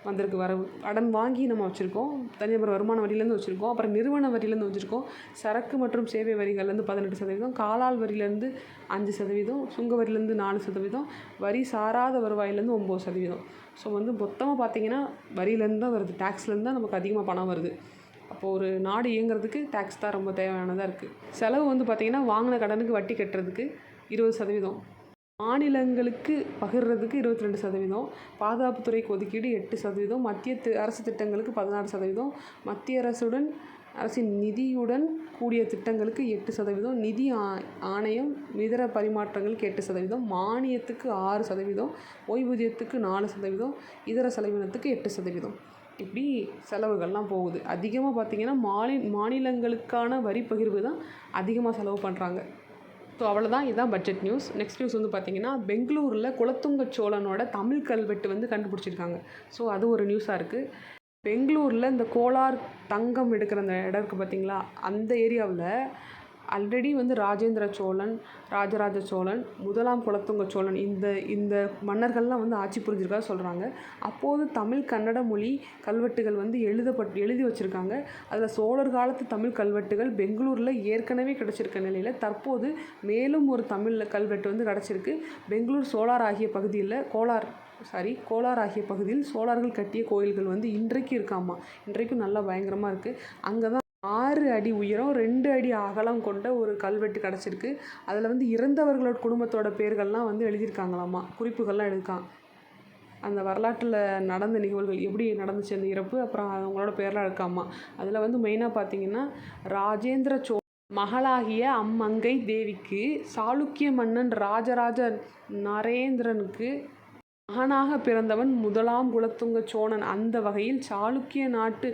வந்திருக்கு வரவு. கடன் வாங்கி நம்ம வச்சுருக்கோம். தனிநபர் வருமான வரியிலேருந்து வச்சுருக்கோம். அப்புறம் நிறுவன வரியிலேருந்து வச்சுருக்கோம். சரக்கு மற்றும் சேவை வரிகள்லேருந்து 18%, காலால் வரியிலேருந்து 5%, சுங்க வரியிலேருந்து 4%, வரி சாராத வருவாயிலேருந்து 9%. ஸோ வந்து மொத்தமாக பார்த்திங்கன்னா வரியிலேருந்து தான் வருது, டேக்ஸ்லேருந்து தான் நமக்கு அதிகமாக பணம் வருது. அப்போது ஒரு நாடு இயங்குறதுக்கு டேக்ஸ் தான் ரொம்ப தேவையானதாக இருக்குது. செலவு வந்து பார்த்திங்கன்னா வாங்கின கடனுக்கு வட்டி கட்டுறதுக்கு 20%, மாநிலங்களுக்கு பகிர்றதுக்கு 22%, பாதுகாப்புத்துறைக்கு ஒதுக்கீடு 8%, மத்திய அரசு திட்டங்களுக்கு 16%, மத்திய அரசின் நிதியுடன் கூடிய திட்டங்களுக்கு 8%, நிதி ஆணையம் இதர பரிமாற்றங்களுக்கு 8%, மானியத்துக்கு 6%, ஓய்வூதியத்துக்கு 4%, இதர செலவினத்துக்கு 8%. இப்படி செலவுகள்லாம் போகுது. அதிகமாக பார்த்திங்கன்னா மாநிலங்களுக்கான வரி பகிர்வு தான் அதிகமாக செலவு பண்ணுறாங்க. ஸோ அவ்வளோதான், இதுதான் பட்ஜெட் நியூஸ். நெக்ஸ்ட் நியூஸ் வந்து பார்த்திங்கன்னா பெங்களூரில் குலத்துங்க சோழனோட தமிழ் கல்வெட்டு வந்து கண்டுபிடிச்சிருக்காங்க. ஸோ அது ஒரு நியூஸாக இருக்குது. பெங்களூரில் இந்த கோலார் தங்கம் எடுக்கிற அந்த இடம் இருக்குது பார்த்திங்களா, அந்த ஏரியாவில் ஆல்ரெடி வந்து ராஜேந்திர சோழன், ராஜராஜ சோழன், முதலாம் குலத்துங்க சோழன் இந்த மன்னர்கள்லாம் வந்து ஆட்சி புரிஞ்சிருக்கா சொல்கிறாங்க. அப்போது தமிழ் கன்னட மொழி கல்வெட்டுகள் வந்து எழுதி வச்சுருக்காங்க. அதில் சோழர் காலத்து தமிழ் கல்வெட்டுகள் பெங்களூரில் ஏற்கனவே கிடச்சிருக்க நிலையில் தற்போது மேலும் ஒரு தமிழ் கல்வெட்டு வந்து கிடச்சிருக்கு. பெங்களூர் கோலார் ஆகிய பகுதியில் சோழர்கள் கட்டிய கோயில்கள் வந்து இன்றைக்கும் இருக்காமா. இன்றைக்கும் நல்லா பயங்கரமாக இருக்குது. அங்கே தான் 6 அடி உயரம் 2 அடி அகலம் கொண்ட ஒரு கல்வெட்டு கிடச்சிருக்கு. அதில் வந்து இறந்தவர்களோட குடும்பத்தோட பேர்கள்லாம் வந்து எழுதியிருக்காங்களாமா, குறிப்புகள்லாம் எழுதியிருக்காங்க. அந்த வரலாற்றில் நடந்த நிகழ்வுகள் எப்படி நடந்துச்சு, அந்த இறப்பு, அப்புறம் அவங்களோட பேர்லாம் இருக்காமா. அதில் வந்து மெயினாக பார்த்திங்கன்னா ராஜேந்திர மகளாகிய அம்மங்கை தேவிக்கு சாளுக்கிய மன்னன் ராஜராஜ நரேந்திரனுக்கு மகனாக பிறந்தவன் முதலாம் குலத்துங்க சோழன். அந்த வகையில் சாளுக்கிய நாட்டு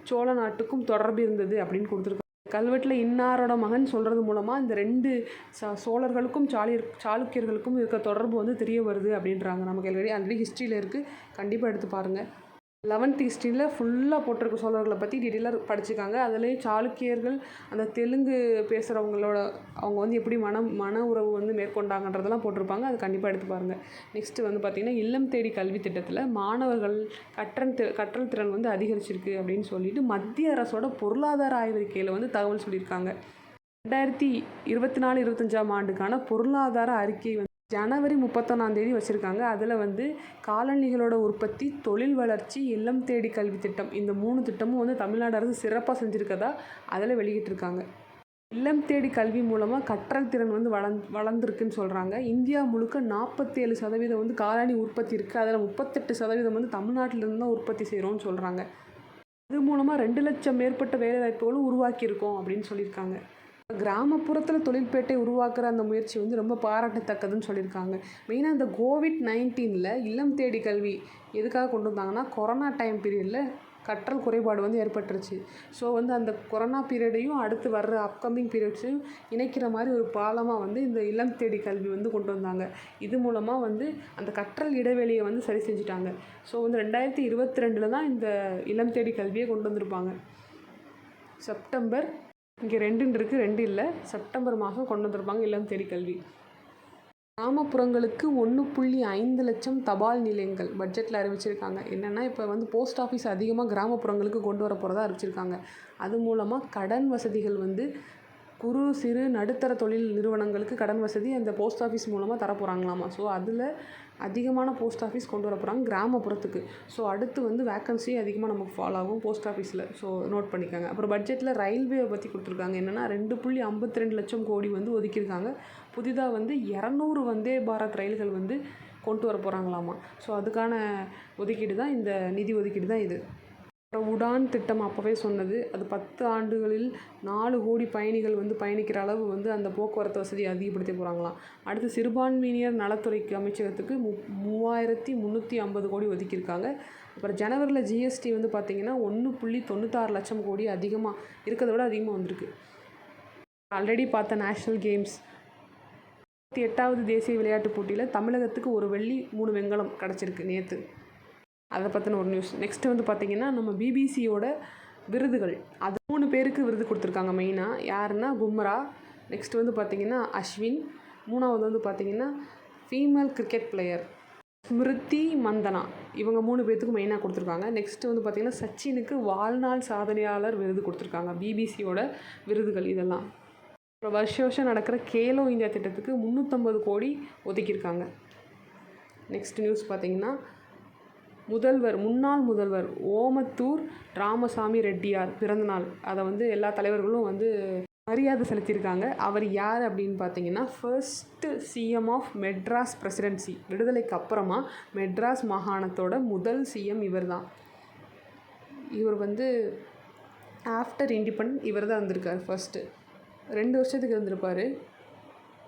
சோழ நாட்டுக்கும் தொடர்பு இருந்தது அப்படின்னு கொடுத்துருக்காங்க. கல்வெட்டில் இன்னாரோட மகன் சொல்கிறது மூலமாக இந்த 2 சோழர்களுக்கும் சாளுக்கியர்களுக்கும் இருக்க தொடர்பு வந்து தெரிய வருது அப்படின்றாங்க. நமக்கு ஆல்ரெடி ஹிஸ்ட்ரியில் இருக்குது, கண்டிப்பாக எடுத்து பாருங்கள். 11th ஹிஸ்ட்ரியில் ஃபுல்லாக போட்டிருக்க சோழர்களை பற்றி டீட்டெயிலாக படிச்சுக்காங்க. அதுலேயும் சாளுக்கியர்கள் அந்த தெலுங்கு பேசுகிறவங்களோட அவங்க வந்து எப்படி மன உறவு வந்து மேற்கொண்டாங்கன்றதெல்லாம் போட்டிருப்பாங்க. அது கண்டிப்பாக எடுத்து பாருங்கள். நெக்ஸ்ட்டு வந்து பார்த்திங்கன்னா இல்லம் தேடி கல்வி திட்டத்தில் மாணவர்கள் கற்றல் திறன் வந்து அதிகரிச்சிருக்கு அப்படின்னு சொல்லிட்டு மத்திய அரசோட பொருளாதார ஆய்வறிக்கையில் வந்து தகவல் சொல்லியிருக்காங்க. 2024-25 ஆண்டுக்கான பொருளாதார அறிக்கை வந்து ஜனவரி 31 வச்சுருக்காங்க. அதில் வந்து காலணிகளோட உற்பத்தி, தொழில் வளர்ச்சி, இல்லம் தேடி கல்வி திட்டம், இந்த 3 திட்டமும் வந்து தமிழ்நாடு அரசு சிறப்பாக செஞ்சுருக்கதா அதில் வெளியிட்டிருக்காங்க. இல்லம் தேடி கல்வி மூலமாக கற்றல் திறன் வந்து வளர்ந்துருக்குன்னு சொல்கிறாங்க. இந்தியா முழுக்க 47% வந்து காலணி உற்பத்தி இருக்குது. அதில் 38% வந்து தமிழ்நாட்டிலேருந்து தான் உற்பத்தி செய்கிறோன்னு சொல்கிறாங்க. இது மூலமாக 2 லட்சம் மேற்பட்ட வேலைவாய்ப்புகளும் உருவாக்கியிருக்கோம் அப்படின்னு சொல்லியிருக்காங்க. கிராமப்புறத்தில் தொழில்பேட்டை உருவாக்குற அந்த முயற்சி வந்து ரொம்ப பாராட்டத்தக்கதுன்னு சொல்லியிருக்காங்க. மெயினாக இந்த கோவிட்-19 இல்லம் தேடி கல்வி எதுக்காக கொண்டு வந்தாங்கன்னா, கொரோனா டைம் பீரியடில் கற்றல் குறைபாடு வந்து ஏற்பட்டுருச்சு. ஸோ வந்து அந்த கொரோனா பீரியடையும் அடுத்து வர்ற அப்கமிங் பீரியட்ஸையும் இணைக்கிற மாதிரி ஒரு பாலமாக வந்து இந்த இல்லம் தேடி கல்வி வந்து கொண்டு வந்தாங்க. இது மூலமாக வந்து அந்த கற்றல் இடைவெளியை வந்து சரி செஞ்சுட்டாங்க. ஸோ வந்து 2022 தான் இந்த இல்லம் தேடி கல்வியை கொண்டு வந்திருப்பாங்க. செப்டம்பர், இங்கே 2 இருக்குது, 2 இல்லை, செப்டம்பர் மாதம் கொண்டு வந்திருப்பாங்க இல்லம் தேடி கல்வி. கிராமப்புறங்களுக்கு 1.5 லட்சம் தபால் நிலையங்கள் பட்ஜெட்டில் அறிவிச்சிருக்காங்க. என்னென்னா இப்போ வந்து போஸ்ட் ஆஃபீஸ் அதிகமாக கிராமப்புறங்களுக்கு கொண்டு வர போகிறதா அறிவிச்சிருக்காங்க. அது மூலமாக கடன் வசதிகள் வந்து குறு சிறு நடுத்தர தொழில் நிறுவனங்களுக்கு கடன் வசதி அந்த போஸ்ட் ஆஃபீஸ் மூலமாக தரப்போகிறாங்களாமா. ஸோ அதில் அதிகமான போஸ்ட் ஆஃபீஸ் கொண்டு வர போகிறாங்க கிராமப்புறத்துக்கு. ஸோ அடுத்து வந்து வேக்கன்சி அதிகமாக நமக்கு ஃபால் ஆகும் போஸ்ட் ஆஃபீஸில். ஸோ நோட் பண்ணிக்கோங்க. அப்புறம் பட்ஜெட்டில் ரயில்வேவை பற்றி கொடுத்துருக்காங்க. என்னென்னா 2.52 லட்சம் கோடி வந்து ஒதுக்கியிருக்காங்க. புதிதாக வந்து 200 வந்தே பாரத் ரயில்கள் வந்து கொண்டு வர போகிறாங்களாமா. ஸோ அதுக்கான ஒதுக்கீடு தான் இந்த நிதி ஒதுக்கீடு தான் இது. அப்புறம் உடான் திட்டம் அப்போவே சொன்னது. அது 10 ஆண்டுகளில் 4 கோடி பயணிகள் வந்து பயணிக்கிற அளவு வந்து அந்த போக்குவரத்து வசதி அதிகப்படுத்த போகிறாங்களாம். அடுத்து சிறுபான்மையினர் நலத்துறைக்கு அமைச்சகத்துக்கு 3350 கோடி ஒதுக்கியிருக்காங்க. அப்புறம் ஜனவரியில் ஜிஎஸ்டி வந்து பார்த்திங்கன்னா 1.96 லட்சம் கோடி அதிகமாக இருக்கிறத விட அதிகமாக வந்திருக்கு. ஆல்ரெடி பார்த்த நேஷ்னல் கேம்ஸ் 8வது தேசிய விளையாட்டுப் போட்டியில் தமிழகத்துக்கு 1 வெள்ளி 3 வெண்கலம் கிடச்சிருக்கு நேற்று. அதை பற்றின ஒரு நியூஸ். நெக்ஸ்ட்டு வந்து பார்த்திங்கன்னா நம்ம பிபிசியோட விருதுகள் அது 3 பேருக்கு விருது கொடுத்துருக்காங்க மெயினாக. யாருன்னா பும்ரா, நெக்ஸ்ட் வந்து பார்த்திங்கன்னா அஸ்வின், 3வது வந்து பார்த்திங்கன்னா female cricket player Smriti Mandhana. இவங்க 3 பேர்த்துக்கு மெயினாக கொடுத்துருக்காங்க. நெக்ஸ்ட்டு வந்து பார்த்திங்கன்னா சச்சினுக்கு வாழ்நாள் சாதனையாளர் விருது கொடுத்துருக்காங்க. பிபிசியோட விருதுகள் இதெல்லாம். அப்புறம் வருஷம் நடக்கிற கேலோ இந்தியா திட்டத்துக்கு 350 கோடி ஒதுக்கியிருக்காங்க. நெக்ஸ்ட் நியூஸ் பார்த்திங்கன்னா முன்னாள் முதல்வர் ஓமத்தூர் ராமசாமி ரெட்டியார் பிறந்தநாள். அதை வந்து எல்லா தலைவர்களும் வந்து மரியாதை செலுத்தியிருக்காங்க. அவர் யார் அப்படின்னு பார்த்தீங்கன்னா first CM of Madras presidency. விடுதலைக்கு அப்புறமா மெட்ராஸ் மாகாணத்தோட முதல் சிஎம் இவர் தான். இவர் வந்து ஆஃப்டர் இண்டிபெண்ட் இவர் தான் இருந்திருக்கார். ஃபர்ஸ்ட்டு 2 வருஷத்துக்கு இருந்திருப்பார்.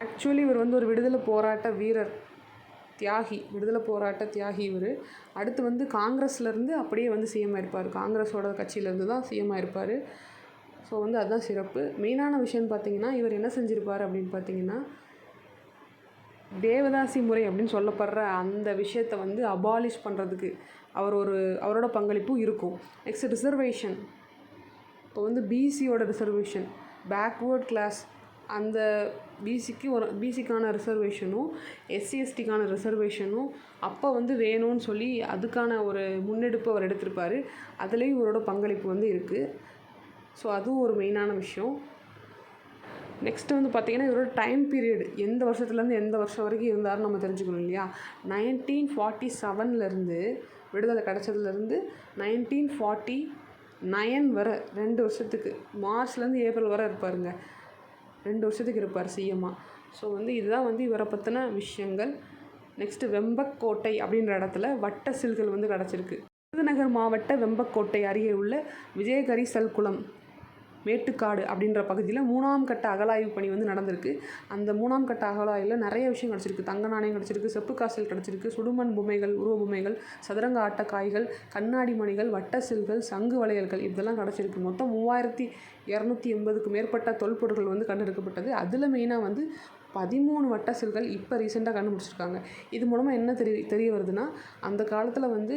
ஆக்சுவலி இவர் வந்து ஒரு விடுதலை போராட்ட வீரர், விடுதலை போராட்ட தியாகி இவர். அடுத்து வந்து காங்கிரஸ்லேருந்து அப்படியே வந்து சிஎம் ஆயிருப்பார். காங்கிரஸோட கட்சியிலேருந்து தான் சிஎம் ஆயிருப்பார். ஸோ வந்து அதுதான் சிறப்பு. மெயினான விஷயம்னு பார்த்தீங்கன்னா இவர் என்ன செஞ்சுருப்பார் அப்படின்னு பார்த்தீங்கன்னா தேவதாசி முறை அப்படின்னு சொல்லப்படுற அந்த விஷயத்தை வந்து அபாலிஷ் பண்ணுறதுக்கு அவரோட பங்களிப்பும் இருக்கும். Next reservation. இப்போ வந்து பிசியோட ரிசர்வேஷன், பேக்வேர்ட் கிளாஸ் அந்த பிசிக்கான ரிசர்வேஷனும் எஸ்சிஎஸ்டிக்கான ரிசர்வேஷனும் அப்போ வந்து வேணும்னு சொல்லி அதுக்கான ஒரு முன்னெடுப்பு அவர் எடுத்திருப்பார். அதுலேயும் இவரோட பங்களிப்பு வந்து இருக்குது. ஸோ அதுவும் ஒரு மெயினான விஷயம். நெக்ஸ்ட்டு வந்து பார்த்திங்கன்னா இவரோட டைம் பீரியட் எந்த வருஷத்துலேருந்து எந்த வருஷம் வரைக்கும் இருந்தாருன்னு நம்ம தெரிஞ்சுக்கணும் இல்லையா. 1947 விடுதலை கிடச்சதுலேருந்து 1949 வரை 2 வருஷத்துக்கு மார்ச்லேருந்து ஏப்ரல் வரை இருப்பாருங்க. 2 வருஷத்துக்கு இருப்பார் சிஎம்மாக. ஸோ வந்து இதுதான் வந்து இவரை பற்றின விஷயங்கள். நெக்ஸ்ட்டு வெம்பக்கோட்டை அப்படின்ற இடத்துல வட்ட சில்கள் வந்து கிடச்சிருக்கு. விருதுநகர் மாவட்ட வெம்பக்கோட்டை அருகே உள்ள விஜயகரிசல்குளம் மேட்டுக்காடு அப்படின்ற பகுதியில் 3ஆம் கட்ட அகழாய்வு பணி வந்து நடந்திருக்கு. அந்த 3ஆம் கட்ட அகழாய்வில் நிறைய விஷயம் கிடச்சிருக்கு. தங்க நாணயம் கிடச்சிருக்கு, செப்பு காசல் கிடச்சிருக்கு, சுடுமண் பொம்மைகள், உருவ பொம்மைகள், சதுரங்க ஆட்டக்காய்கள், கண்ணாடி மணிகள், வட்ட சில்கள், சங்கு வளையல்கள் இதெல்லாம் கிடச்சிருக்கு. மொத்தம் 3280க்கு மேற்பட்ட தொல்பொருட்கள் வந்து கண்டெடுக்கப்பட்டது. அதில் மெயினாக வந்து 13 வட்ட சில்கள் இப்போ ரீசெண்டாக கண்டுபிடிச்சிருக்காங்க. இது மூலமாக என்ன தெரிய வருதுன்னா அந்த காலத்தில் வந்து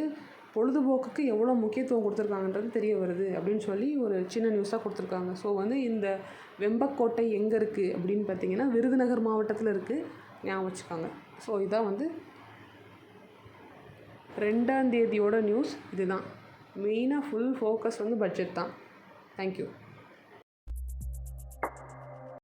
பொழுதுபோக்குக்கு எவ்வளோ முக்கியத்துவம் கொடுத்துருக்காங்கன்றது தெரிய வருது அப்படின்னு சொல்லி ஒரு சின்ன நியூஸாக கொடுத்துருக்காங்க. ஸோ வந்து இந்த வெம்பக்கோட்டை எங்கே இருக்குது அப்படின்னு பார்த்தீங்கன்னா விருதுநகர் மாவட்டத்தில் இருக்குது, ஞாபகம் வச்சுக்காங்க. ஸோ இதான் வந்து 2ஆம் தேதியோட நியூஸ். இதுதான் மெயினாக ஃபுல் ஃபோக்கஸ் வந்து பட்ஜெட் தான். தேங்க்யூ.